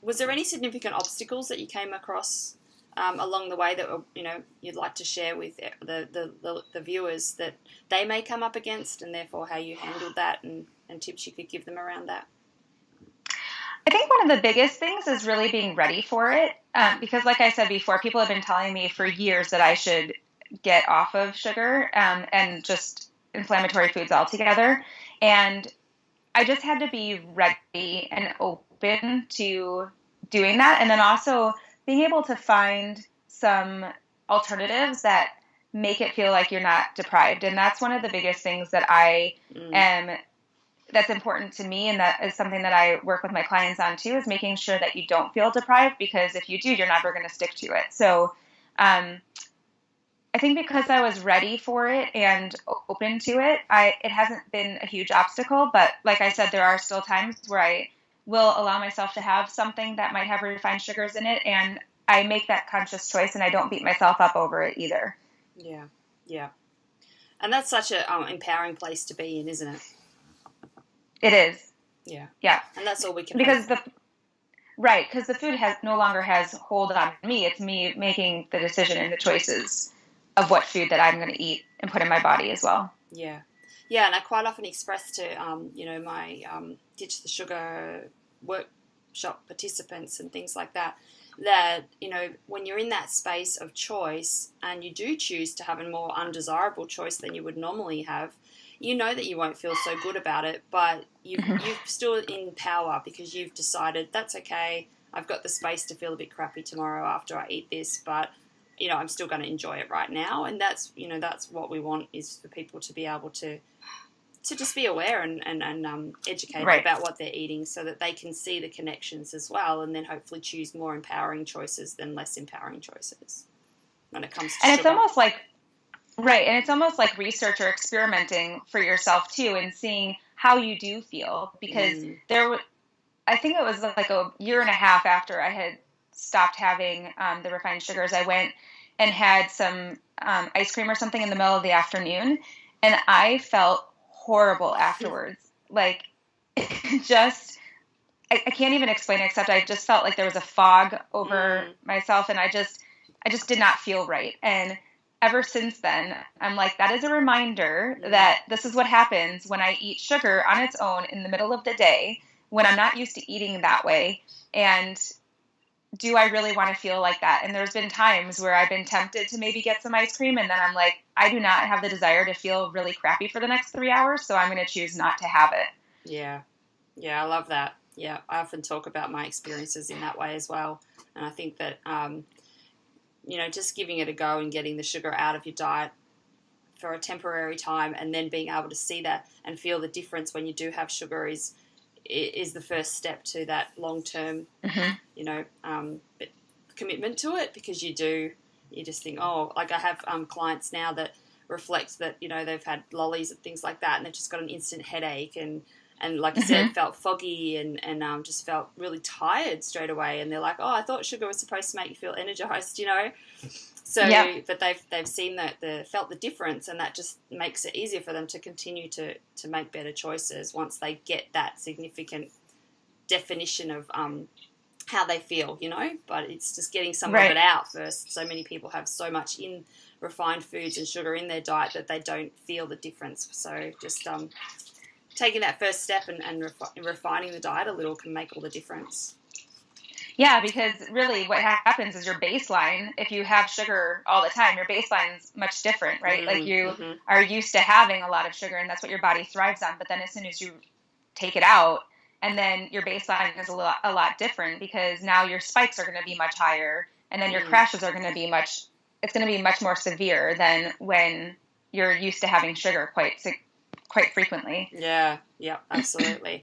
was there any significant obstacles that you came across along the way that you'd like to share with the viewers that they may come up against, and therefore how you handled that, and tips you could give them around that? I think one of the biggest things is really being ready for it, because like I said before, people have been telling me for years that I should get off of sugar and just inflammatory foods altogether. And I just had to be ready and open to doing that. And then also being able to find some alternatives that make it feel like you're not deprived. And that's one of the biggest things that am that's important to me, and that is something that I work with my clients on too, is making sure that you don't feel deprived, because if you do, you're never going to stick to it. So I think because I was ready for it and open to it, it hasn't been a huge obstacle. But like I said, there are still times where I will allow myself to have something that might have refined sugars in it, and I make that conscious choice, and I don't beat myself up over it either. Yeah, yeah. And that's such a empowering place to be in, isn't it? It is. Yeah. Yeah. And that's all we can because hope. because the food no longer has hold on me. It's me making the decision and the choices of what food that I'm going to eat and put in my body as well. Yeah. Yeah, and I quite often express to, my Ditch the Sugar workshop participants and things like that, when you're in that space of choice and you do choose to have a more undesirable choice than you would normally have, you know that you won't feel so good about it, but you're still in power, because you've decided that's okay. I've got the space to feel a bit crappy tomorrow after I eat this, but I'm still going to enjoy it right now. And that's what we want, is for people to be able to just be aware and educated right. about what they're eating, so that they can see the connections as well, and then hopefully choose more empowering choices than less empowering choices when it comes to and sugar. It's almost like right, and it's almost like research or experimenting for yourself too, and seeing how you do feel, because I think it was like a year and a half after I had stopped having the refined sugars, I went and had some ice cream or something in the middle of the afternoon, and I felt horrible afterwards. Like, just, I can't even explain it, except I just felt like there was a fog over myself, and I just did not feel right. And ever since then, I'm like, that is a reminder that this is what happens when I eat sugar on its own in the middle of the day, when I'm not used to eating that way. And do I really want to feel like that? And there's been times where I've been tempted to maybe get some ice cream, and then I'm like, I do not have the desire to feel really crappy for the next 3 hours, so I'm going to choose not to have it. Yeah. Yeah, I love that. Yeah, I often talk about my experiences in that way as well. And I think that, just giving it a go and getting the sugar out of your diet for a temporary time, and then being able to see that and feel the difference when you do have sugar is the first step to that long-term, commitment to it, because you just think, like I have clients now that reflect that, they've had lollies and things like that, and they've just got an instant headache, and like you said, felt foggy and just felt really tired straight away. And they're like, I thought sugar was supposed to make you feel energized, So, but they've seen felt the difference, and that just makes it easier for them to continue to make better choices once they get that significant definition of how they feel, But it's just getting some of it out first. So many people have so much in refined foods and sugar in their diet that they don't feel the difference. So just taking that first step and refining the diet a little can make all the difference. Yeah, because really what happens is your baseline, if you have sugar all the time, your baseline's much different, right? Like you are used to having a lot of sugar, and that's what your body thrives on. But then as soon as you take it out, and then your baseline is a lot different, because now your spikes are going to be much higher, and then your crashes are going to be much more severe than when you're used to having sugar quite frequently. Yeah, absolutely.